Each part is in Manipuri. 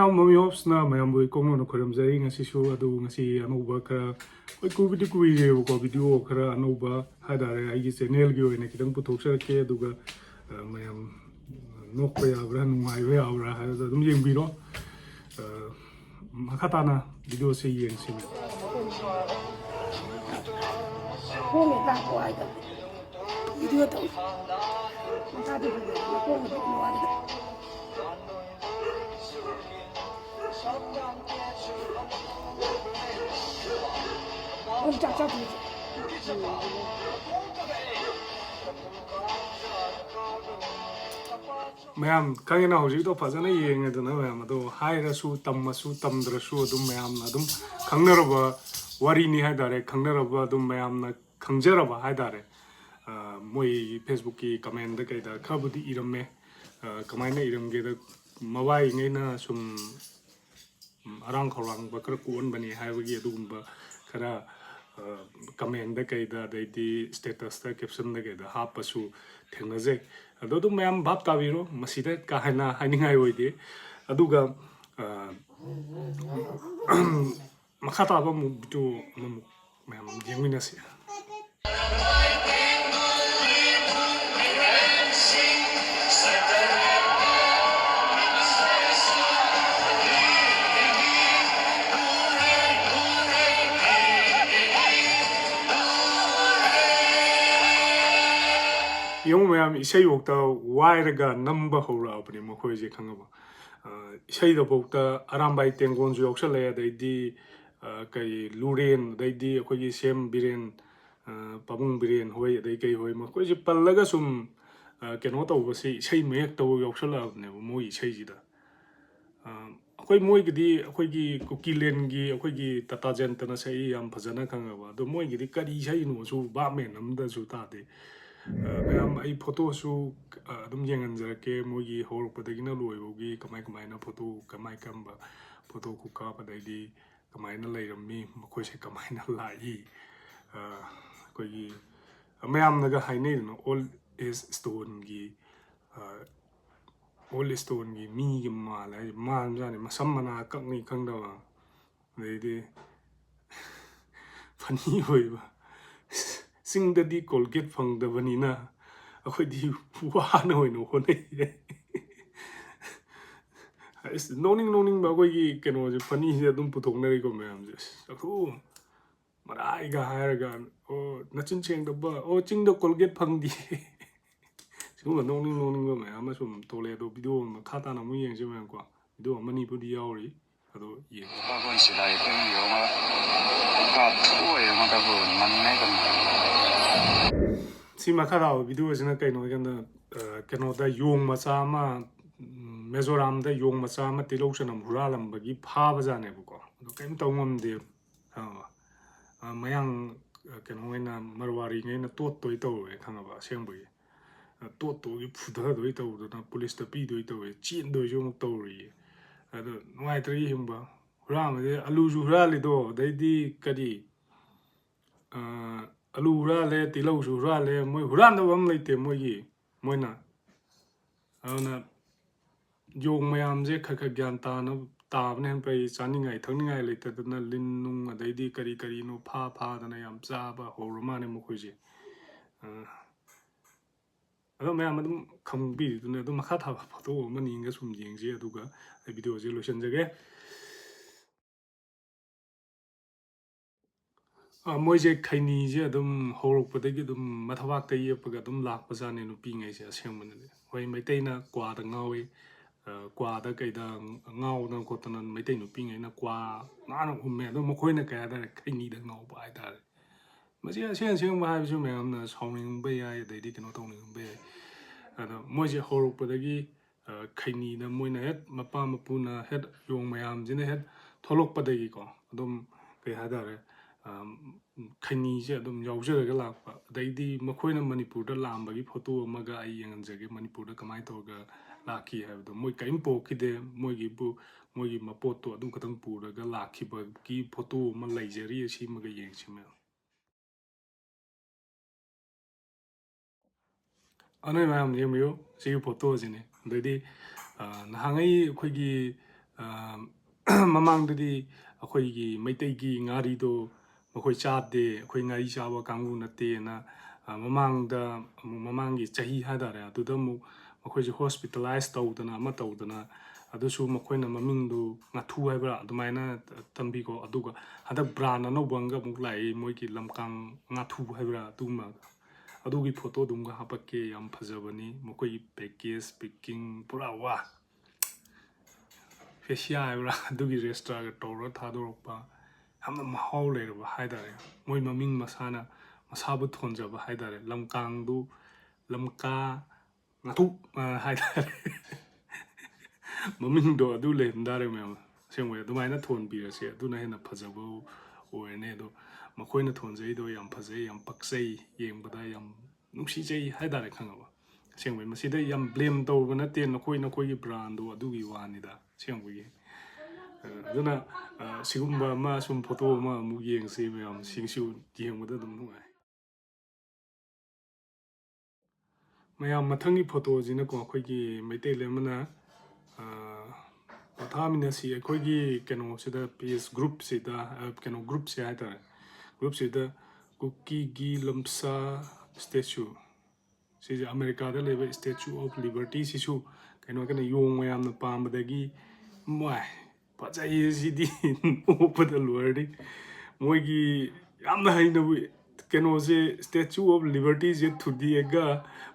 ꯃꯌꯥꯝ ꯃꯃꯤ ꯑꯣꯞꯁꯅ ꯃꯌꯥꯝꯕꯨ ꯀꯣꯡꯅꯅ ꯈꯣꯏꯔꯝꯖꯔꯤ ꯉꯁꯤꯁꯨ ꯑꯗꯨ ꯉꯁꯤ ꯑꯅꯧꯕ ꯈꯔ ꯍꯣꯏ ꯀꯨꯏꯕꯗꯤ ꯀꯨꯏꯔꯦꯕꯀꯣ ꯚꯤꯗꯤꯑꯣ ꯈꯔ ꯑꯅꯧꯕ ꯍꯥꯏꯇꯥꯔꯦ ꯑꯩꯒꯤ ꯆꯦꯅꯦꯜꯒꯤ ꯑꯣꯏꯅ ꯈꯤꯇꯪ ꯄꯨꯊꯣꯛꯆꯔꯛꯀꯦ ꯑꯗꯨꯒ ꯃꯌꯥꯝ ꯅꯣꯛꯄ ꯌꯥꯕ꯭ꯔꯥ ꯅꯨꯡꯉꯥꯏꯕ ꯌꯥꯕ꯭ꯔꯥ ꯍꯥꯏꯕꯗꯣ ꯑꯗꯨꯝ ꯌꯦꯡꯕꯤꯔꯣ ꯃꯈꯥ ꯇꯥꯅ ꯚꯤꯗꯤꯑꯣꯁꯦ ꯌꯦꯡꯁꯤꯅꯦ video tahu maka di bawah dia kau nggak keluar dah om cacat tu mayam kangena hojik to fazana yengeduna mayam ado hairasu tammasu tamdrasu adum mayamna adum khangnaraba wari ni haidare khangnaraba adum mayamna khangjaraba haidare moi Facebook ki comment da kaida khabudi iramme kamaina iramge da mabai ngeina sum arang khorang bakra kuon bani haibagi adugumba khara comment da kaida daidi status da caption da kaida hapasu thengnaje ado mayam bhap tabiro masida ka haina haningai oide aduga makha taba mu bitu mayam jengminase yung mayam isay wokta wairaga namba hora apni mokhoje khangaba isay da bokta arambai tengon ju yoksale daidi kai luren daidi akhoi sem biren pabung biren hoi dai kai hoi mokoi ji pallaga sum keno tawbasi isay mek taw yoksala apne moi isay ji da akhoi moi gidi akhoi gi Kuki len gi akhoi gi tata jentana sai yam phajana khangaba do moi gidi kari isay no su ba me namda su ta de mayam ai photo su adum yengan jarake mogi hor padagina loibogi kamai kamai na photo kamai kamba photo ku ka padaidi kamai na lairammi makoi se kamai na lai koi gi mayam naga hainei no all is stone gi all is stone gi mi gi mala man jani masam mana kakni khangdawa deidi funny hoiba Singh di Colgate phang da vanina akhoi di wana hoino hone is noning ba koi gi keno je funny je dum puthok nari ko mayam je akhu marai ga hairaga o nachin cheng da ba o ching da Colgate phang di sigu noning ba mayam sum tole do video ma khata na mu yeng je mayam kwa video mani pu di yauri ado ye ba kon si dai pen yo ma ka thoi ma ka bu man nai kan si makara video sina kai no keno da yong macha ma Mizoram da yong macha ma tilo sanam huralam bagi pha bajane buko do kaim tawngam de mayang keno ina marwari ngeina tot toi tawe khangaba sengbugi tot to gi phudha doi taw do na police ta pi doi tawe chin doi jo muk tawri ado noi tri himba huram de alu ju hurali do dai di kadi alu hurale tilau su hurale moi huran da bam leite moi gi moina ana yong mayam je kha gyan ta na tabne pai chaningai thangningai leite na lin nung adaidi kari no pha da na yam cha ba horma ne mokoi je ado mayam adum khangbi du ne adum makha tha photo mani nga sum yeng je aduga video je lotion jage moise khaini je adum horok padagi adum mathawak tai yepaga adum lakpa jane nu pi ngai se asengmane hoi maitai na kwa da ngawi kwa da kai da ngaw na kotana maitai nu pi ngai na kwa na na umme adum mokhoi na ka da khaini da ngaw ba ai da masi aseng ba ha su me am na sawning ba ya dai di kino tawning ba ya ado moise horok padagi khaini na moina het mapa mapuna het yong mayam jine het tholok padagi ko adum kai ha da re khaini je adum yaujaraga lakpa daidi makhoina manipur da lambagi photo amaga ai yenganjage manipur da kamai toga lakhi habdo moi kaim po khide moigi bu moigi mapot to adum katang puraga lakhi ba ki photo ma laijari asi maga yengchime anai mayam yemyo si photo jine daidi nahangai khoigi ꯃꯃꯥꯡꯗꯗꯤ ꯑꯩꯈꯣꯏꯒꯤ ꯃꯩꯇꯩꯒꯤ ꯉꯥꯔꯤꯗꯣ ꯃꯈꯣꯏ ꯆꯥꯗꯦ ꯑꯩꯈꯣꯏ ꯉꯥꯔꯤ ꯆꯥꯕ ꯀꯥꯡꯕꯨ ꯅꯠꯇꯦꯅ ꯃꯃꯥꯡꯒꯤ ꯆꯍꯤ ꯍꯥꯏꯇꯥꯔꯦ ꯑꯗꯨꯗ ꯑꯃꯨꯛ ꯃꯈꯣꯏꯁꯦ ꯍꯣꯁꯄꯤꯇꯥꯂꯥꯏꯁ ꯇꯧꯗꯅ ꯑꯃ ꯇꯧꯗꯅ ꯑꯗꯨꯁꯨ ꯃꯈꯣꯏꯅ ꯃꯃꯤꯡꯗꯨ ꯉꯥꯊꯨ ꯍꯥꯏꯕ꯭ꯔꯥ ꯑꯗꯨꯃꯥꯏꯅ ꯇꯝꯕꯤꯀꯣ ꯑꯗꯨꯒ ꯍꯟꯗꯛ ꯕ꯭ꯔꯥꯟ ꯑꯅꯧꯕ ꯑꯃꯒ ꯑꯃꯨꯛ ꯂꯥꯛꯏ ꯃꯣꯏꯒꯤ ꯂꯝꯀꯥꯡ ꯉꯥꯊꯨ ꯍꯥꯏꯕ꯭ꯔꯥ ꯑꯗꯨꯒꯨꯝꯕ ꯑꯗꯨꯒꯤ ꯐꯣꯇꯣꯗꯨꯝꯒ ꯍꯥꯞꯄꯛꯀꯦ ꯌꯥꯝ ꯐꯖꯕꯅꯤ ꯃꯈꯣꯏꯒꯤ ꯄꯦꯀꯦꯖ ꯄꯦꯛꯀꯤꯡ ꯄꯨꯔꯥ ꯋꯥ ꯐꯦꯁꯤꯌꯥ ꯍꯥꯏꯕ꯭ꯔꯥ ꯑꯗꯨꯒꯤ ꯔꯦꯁꯇ꯭ꯔꯥꯒ ꯇꯧꯔꯒ ꯊꯥꯗꯣꯔꯛꯄ ꯌꯥꯝꯅ ꯃꯍꯥꯎ ꯂꯩꯔꯕ ꯍꯥꯏꯇꯥꯔꯦ ꯃꯣꯏ ꯃꯃꯤꯡ ꯃꯁꯥꯕꯨ ꯊꯣꯟꯖꯕ ꯍꯥꯏꯇꯥꯔꯦ ꯂꯝꯀꯥꯡꯗꯨ ꯂꯝꯀꯥ ꯉꯥꯊꯨ ꯍꯥꯏꯇꯥꯔꯦ ꯃꯃꯤꯡꯗꯣ ꯑꯗꯨ ꯂꯩꯔꯝ ꯃꯌꯥꯝ ꯑꯁꯦꯡꯕꯩ ꯑꯗꯨꯃꯥꯏꯅ ꯊꯣꯟꯕꯤꯔꯁꯦ ꯑꯗꯨꯅ ꯍꯦꯟꯅ ꯐꯖꯕ ꯑꯣꯏꯔꯅꯤ ꯑꯗꯣ ꯃꯈꯣꯏꯅ ꯊꯣꯟꯖꯩꯗꯣ ꯌꯥꯝ ꯐꯖꯩ ꯌꯥꯝ ꯄꯛꯆꯩ ꯌꯦꯡꯕꯗ ꯌꯥꯝ ꯅꯨꯡꯁꯤꯖꯩ ꯍꯥꯏꯇꯥꯔꯦ ꯈꯪꯉꯕ ꯑꯁꯦꯡꯕꯩ ꯃꯁꯤꯗ ꯌꯥꯝ ꯕ꯭ꯂꯦꯝ ꯇꯧꯕ ꯅꯠꯇꯦ ꯅꯈꯣꯏꯒꯤ ꯕ꯭ꯔꯥꯟꯗꯣ ꯑꯗꯨꯒꯤ ꯋꯥꯅꯤꯗ ꯑꯁꯦꯡꯕꯒꯤ ꯑꯗꯨꯅ ꯁꯤꯒꯨꯝꯕ ꯑꯃ ꯁꯨꯝ ꯐꯣꯇꯣ ꯑꯃ ꯑꯃꯨꯛ ꯌꯦꯡꯁꯤ ꯃꯌꯥꯝ ꯁꯤꯒꯤꯁꯨ ꯌꯦꯡꯕꯗ ꯑꯗꯨꯝ ꯅꯨꯡꯉꯥꯏ ꯃꯌꯥꯝ ꯃꯊꯪꯒꯤ ꯐꯣꯇꯣꯁꯤꯅꯀꯣ ꯑꯩꯈꯣꯏꯒꯤ ꯃꯩꯇꯩ ꯑꯃꯅ ꯄꯣꯊꯥꯃꯤꯟꯅꯁꯤ ꯑꯩꯈꯣꯏꯒꯤ ꯀꯩꯅꯣꯁꯤꯗ ꯄꯦꯖ ꯒ꯭ꯔꯨꯞꯁꯤꯗ ꯀꯩꯅꯣ ꯒ꯭ꯔꯨꯞꯁꯦ ꯍꯥꯏꯇꯥꯔꯦ ꯒ꯭ꯔꯨꯞꯁꯤꯗ ꯀꯨꯀꯤꯒꯤ ꯂꯝꯁꯥ ꯁ꯭ꯇꯦꯆꯨ ꯁꯤꯁꯦ ꯑꯃꯦꯔꯤꯀꯥꯗ ꯂꯩꯕ ꯁ꯭ꯇꯦꯆꯨ ꯑꯣꯐ ꯂꯤꯕꯔꯇꯤꯁꯤꯁꯨ ꯀꯩꯅꯣ ꯌꯣꯡ ꯃꯌꯥꯝꯅ ꯄꯥꯝꯕꯗꯒꯤ ꯃꯣꯏ ꯐꯖꯩ ꯁꯤꯗꯤ ꯅꯣꯛꯄꯗ ꯂꯣꯏꯔꯅꯤ ꯃꯣꯏꯒꯤ ꯌꯥꯝꯅ ꯍꯩꯅꯕꯨ ꯀꯩꯅꯣꯁꯦ ꯁ꯭ꯇꯦꯆꯨ ꯑꯣꯐ ꯂꯤꯕꯔꯇꯤꯁꯦ ꯊꯨꯗꯦꯛꯑꯒ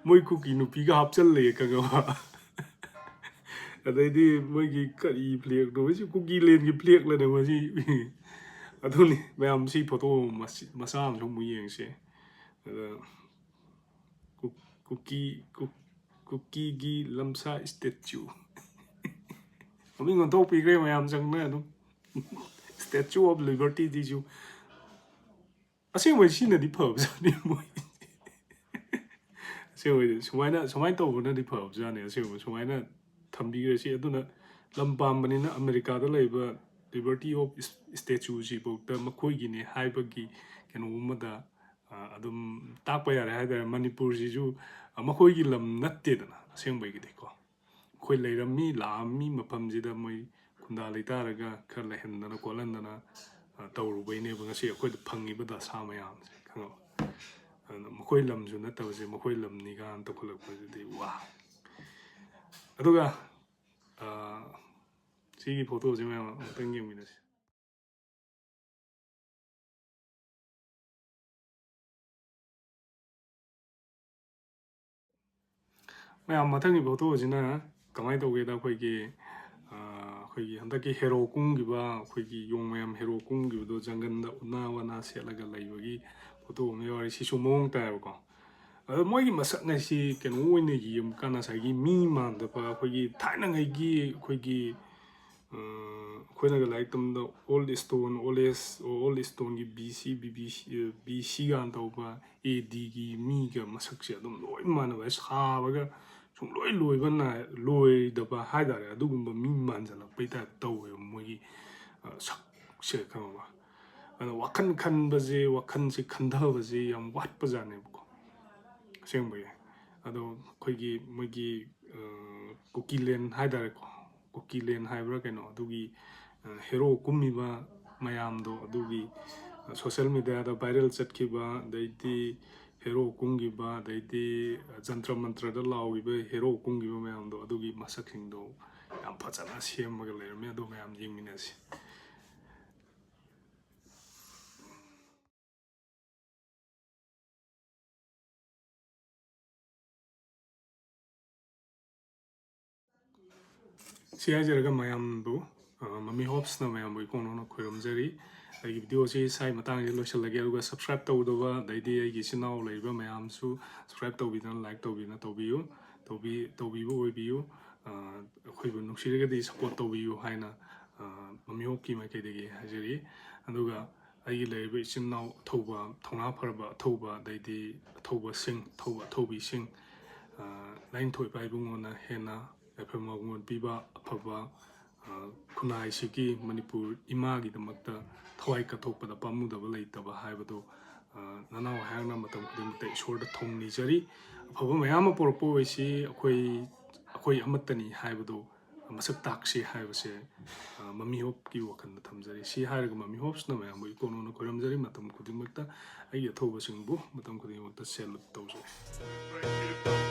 ꯃꯣꯏ ꯀꯨꯀꯤ ꯅꯨꯄꯤꯒ ꯍꯥꯞꯆꯜꯂꯦ ꯈꯪꯉꯕ ꯑꯗꯩꯗꯤ ꯃꯣꯏꯒꯤ ꯀꯔꯤ ꯐ꯭ꯂꯦꯛꯅꯣ ꯃꯁꯤ ꯀꯨꯀꯤ ꯂꯦꯟꯒꯤ ꯐ꯭ꯂꯦꯛꯂꯅꯦ ꯃꯁꯤ ꯑꯗꯨꯅꯤ ꯃꯌꯥꯝ ꯁꯤ ꯐꯣꯇꯣ ꯃꯆꯥ ꯑꯃꯁꯨ ꯑꯃꯨꯛ ꯌꯦꯡꯁꯦ ꯑꯗ ꯀꯨꯀꯤꯒꯤ ꯂꯝꯁꯥ ꯁ꯭ꯇꯦꯆꯨ ꯃꯃꯤꯡ ꯑꯣꯟꯊꯣꯛꯄꯤꯈ꯭ꯔꯦ ꯃꯌꯥꯝ ꯆꯪꯅ ꯑꯗꯨꯝ ꯁ꯭ꯇꯦꯆꯨ ꯑꯣꯐ ꯂꯤꯕꯔꯇꯤꯁꯤꯁꯨ ꯑꯁꯦꯡꯕꯩ ꯁꯤꯅꯗꯤ ꯐꯕꯖꯥꯠꯅꯤ ꯃꯣꯏ ꯑꯁꯦꯡꯕꯩꯗꯤ ꯁꯨꯃꯥꯏꯅ ꯇꯧꯕꯅꯗꯤ ꯐꯕꯖꯥꯠꯅꯤ ꯑꯁꯦꯡꯕ ꯁꯨꯃꯥꯏꯅ ꯊꯝꯕꯤꯈ꯭ꯔꯁꯤ ꯑꯗꯨꯅ ꯂꯝ ꯄꯥꯝꯕꯅꯤꯅ ꯑꯃꯦꯔꯤꯀꯥꯗ ꯂꯩꯕ ꯂꯤꯕꯔꯇꯤ ꯑꯣꯐ ꯁ꯭ꯇꯦꯆꯨꯁꯤꯐꯥꯎꯗ ꯃꯈꯣꯏꯒꯤꯅꯦ ꯍꯥꯏꯕꯒꯤ ꯀꯩꯅꯣꯒꯨꯝꯕꯗ ꯑꯗꯨꯝ ꯇꯥꯛꯄ ꯌꯥꯔꯦ ꯍꯥꯏꯇꯥꯔꯦ ꯃꯅꯤꯄꯨꯔꯁꯤꯁꯨ ꯃꯈꯣꯏꯒꯤ ꯂꯝ ꯅꯠꯇꯦꯗꯅ ꯑꯁꯦꯡꯕꯒꯤꯗꯤꯀꯣ ꯑꯩꯈꯣꯏ ꯂꯩꯔꯝꯃꯤ ꯂꯥꯛꯑꯝꯃꯤ ꯃꯐꯝꯁꯤꯗ ꯃꯣꯏ ꯈꯨꯟꯗꯥ ꯂꯩꯇꯥꯔꯒ ꯈꯔ ꯂꯩꯍꯟꯗꯅ ꯈꯣꯠꯍꯟꯗꯅ ꯇꯧꯔꯨꯕꯩꯅꯦꯕ ꯉꯁꯤ ꯑꯩꯈꯣꯏꯗ ꯐꯪꯉꯤꯕ ꯗꯁꯥ ꯃꯌꯥꯝꯁꯦ ꯈꯪꯉꯕ ꯑꯗꯨꯅ ꯃꯈꯣꯏ ꯂꯝꯁꯨ ꯅꯠꯇꯕꯁꯦ ꯃꯈꯣꯏ ꯂꯝꯅꯤ ꯀꯥꯟ ꯇꯧꯈꯠꯂꯛꯄꯁꯤꯗꯤ ꯋꯥ ꯑꯗꯨꯒ ꯁꯤꯒꯤ ꯐꯣꯇꯣꯁꯦ ꯃꯌꯥꯝ ꯑꯃꯨꯛꯇꯪ ꯌꯦꯡꯃꯤꯟꯅꯁꯤ ꯃꯌꯥꯝ ꯃꯊꯪꯒꯤ ꯐꯣꯇꯣꯁꯤꯅ ꯀꯃꯥꯏꯅ ꯇꯧꯒꯦꯗ ꯑꯩꯈꯣꯏꯒꯤ ꯍꯟꯗꯛꯀꯤ ꯍꯦꯔꯣ ꯀꯨꯝꯈꯤꯕ ꯑꯩꯈꯣꯏꯒꯤ ꯌꯣꯡ ꯃꯌꯥꯝ ꯍꯦꯔꯣ ꯀꯨꯝꯈꯤꯕꯗꯣ ꯖꯪꯒꯟꯗ ꯎꯅꯥ ꯋꯥꯅꯥ ꯁꯦꯠꯂꯒ ꯂꯩꯕꯒꯤ ꯐꯣꯇꯣ ꯑꯃ ꯌꯥꯎꯔꯤ ꯁꯤꯁꯨ ꯃꯑꯣꯡ ꯇꯥꯏꯌꯦꯕꯀꯣ ꯑꯗꯣ ꯃꯣꯏꯒꯤ ꯃꯁꯛꯅꯁꯤ ꯀꯩꯅꯣ ꯑꯣꯏꯅ ꯌꯦꯡꯕꯀꯥꯟꯗ ꯉꯁꯥꯏꯒꯤ ꯃꯤ ꯃꯥꯟꯗꯕ ꯑꯩꯈꯣꯏꯒꯤ ꯊꯥꯏꯅꯉꯩꯒꯤ ꯑꯩꯈꯣꯏꯅꯒ ꯂꯥꯏꯔꯤꯛ ꯇꯝꯕꯗ ꯑꯣꯜ ꯏꯁꯇꯣꯟꯒꯤ ꯕꯤ ꯁꯤꯒꯥꯟ ꯇꯧꯕ ꯑꯦ ꯗꯤꯒꯤ ꯃꯤꯒ ꯃꯁꯛꯁꯦ ꯑꯗꯨꯝ ꯂꯣꯏ ꯃꯥꯟꯅꯕ ꯁꯥꯕꯒ ꯁꯨꯡꯂꯣꯏ ꯂꯣꯏꯗꯕ ꯍꯥꯏꯇꯥꯔꯦ ꯑꯗꯨꯒꯨꯝꯕ ꯃꯤ ꯃꯥꯟꯁꯤꯜꯂꯛꯄꯩ ꯇꯥꯏꯞ ꯇꯧꯋꯦꯕ ꯃꯣꯏꯒꯤ ꯁꯛꯁꯦ ꯈꯪꯉꯕ ꯑꯗꯣ ꯋꯥꯈꯜ ꯈꯟꯕꯁꯦ ꯋꯥꯈꯜꯁꯦ ꯈꯟꯊꯕꯁꯦ ꯌꯥꯝ ꯋꯥꯠꯄꯖꯥꯠꯅꯦꯕꯀꯣ ꯑꯁꯦꯡꯕꯒꯤ ꯑꯗꯣ ꯑꯩꯈꯣꯏꯒꯤ ꯃꯣꯏꯒꯤ ꯀꯨꯀꯤꯂꯦꯟ ꯍꯥꯏꯇꯥꯔꯦꯀꯣ ꯀꯨꯀꯤꯂꯦꯟ ꯍꯥꯏꯕ꯭ꯔꯥ ꯀꯩꯅꯣ ꯑꯗꯨꯒꯤ ꯍꯦꯔꯣ ꯀꯨꯝꯃꯤꯕ ꯃꯌꯥꯝꯗꯣ ꯑꯗꯨꯒꯤ ꯁꯣꯁꯤꯌꯦꯜ ꯃꯦꯗꯤꯌꯥꯗ ꯚꯥꯏꯔꯦꯜ ꯆꯠꯈꯤꯕ ꯑꯗꯩꯗꯤ ꯍꯦꯔꯣ ꯀꯨꯝꯈꯤꯕ ꯑꯗꯩꯗꯤ ꯖꯟꯇ꯭ꯔ ꯃꯟꯇ꯭ꯔꯗ ꯂꯥꯎꯈꯤꯕ ꯍꯦꯔꯣ ꯀꯨꯝꯈꯤꯕ ꯃꯌꯥꯝꯗꯣ ꯑꯗꯨꯒꯤ ꯃꯁꯛꯁꯤꯡꯗꯣ ꯌꯥꯝ ꯐꯖꯅ ꯁꯦꯝꯃꯒ ꯂꯩꯔꯝꯃꯦ ꯑꯗꯨ ꯃꯌꯥꯝ ꯌꯦꯡꯃꯤꯟꯅꯁꯤ ꯁꯤ ꯍꯥꯏꯖꯔꯒ ꯃꯌꯥꯝꯕꯨ ꯃꯃꯤ ꯍꯣꯞꯁꯅ ꯃꯌꯥꯝꯕꯨ ꯏꯀꯣꯡ ꯅꯧꯅ ꯈꯣꯏꯔꯝꯖꯔꯤ ꯑꯩꯒꯤ ꯚꯤꯗꯤꯑꯣꯁꯤ ꯁꯥꯏ ꯃꯇꯥꯡꯁꯤ ꯂꯣꯏꯁꯤꯜꯂꯒꯦ ꯑꯗꯨꯒ ꯁꯕꯁꯀ꯭ꯔꯥꯏꯕ ꯇꯧꯗꯕ ꯑꯗꯩꯗꯤ ꯑꯩꯒꯤ ꯏꯆꯤꯟ ꯏꯅꯥꯎ ꯂꯩꯔꯤꯕ ꯃꯌꯥꯝꯁꯨ ꯁꯕꯁꯀ꯭ꯔꯥꯏꯕ ꯇꯧꯕꯤꯗꯅ ꯂꯥꯏꯛ ꯇꯧꯕꯤꯗꯅ ꯇꯧꯕꯤꯕ ꯑꯣꯏꯕꯤꯌꯨ ꯑꯩꯈꯣꯏꯕꯨ ꯅꯨꯡꯁꯤꯔꯒꯗꯤ ꯁꯞꯄꯣꯔꯠ ꯇꯧꯕꯤꯌꯨ ꯍꯥꯏꯅ ꯃꯃꯤ ꯍꯣꯞꯀꯤ ꯃꯥꯏꯀꯩꯗꯒꯤ ꯍꯥꯏꯖꯔꯤ ꯑꯗꯨꯒ ꯑꯩꯒꯤ ꯂꯩꯔꯤꯕ ꯏꯆꯤꯟ ꯏꯅꯥꯎ ꯑꯊꯧꯕ ꯊꯧꯅꯥ ꯐꯔꯕ ꯑꯊꯧꯕ ꯑꯗꯩꯗꯤ ꯑꯊꯧꯕꯤꯁꯤꯡ ꯂꯥꯏꯅꯤꯡꯊꯧ ꯏꯄꯥ ꯏꯕꯨꯡꯉꯣꯅ ꯍꯦꯟꯅ ꯌꯥꯏꯐ ꯃꯪꯒꯣꯜ ꯄꯤꯕ ꯑꯐꯕ ꯈꯨꯟꯅꯥꯏꯁꯤꯒꯤ ꯃꯅꯤꯄꯨꯔ ꯏꯃꯥꯒꯤꯗꯃꯛꯇ ꯊꯋꯥꯏ ꯀꯠꯊꯣꯛꯄꯗ ꯄꯥꯝꯃꯨꯗꯕ ꯂꯩꯇꯕ ꯍꯥꯏꯕꯗꯨ ꯅꯅꯥꯎ ꯑꯩꯍꯥꯛꯅ ꯃꯇꯝ ꯈꯨꯗꯤꯡꯃꯛꯇ ꯏꯁꯣꯔꯗ ꯊꯧꯅꯤꯖꯔꯤ ꯑꯐꯕ ꯃꯌꯥꯝ ꯑꯃ ꯄꯣꯔꯛꯄ ꯑꯣꯏꯁꯤ ꯑꯩꯈꯣꯏ ꯑꯃꯠꯇꯅꯤ ꯍꯥꯏꯕꯗꯨ ꯃꯁꯛ ꯇꯥꯛꯁꯤ ꯍꯥꯏꯕꯁꯦ ꯃꯃꯤ ꯍꯣꯞꯀꯤ ꯋꯥꯈꯜꯗ ꯊꯝꯖꯔꯤ ꯁꯤ ꯍꯥꯏꯔꯒ ꯃꯃꯤ ꯍꯣꯞꯁꯅ ꯃꯌꯥꯝꯕꯨ ꯏꯀꯣꯅꯣꯅ ꯈꯣꯏꯔꯝꯖꯔꯤ ꯃꯇꯝ ꯈꯨꯗꯤꯡꯃꯛꯇ ꯑꯩꯒꯤ ꯑꯊꯧꯕꯁꯤꯡꯕꯨ ꯃꯇꯝ ꯈꯨꯗꯤꯡꯃꯛꯇ ꯁꯦꯂꯨꯠ ꯇꯧꯖꯔꯤ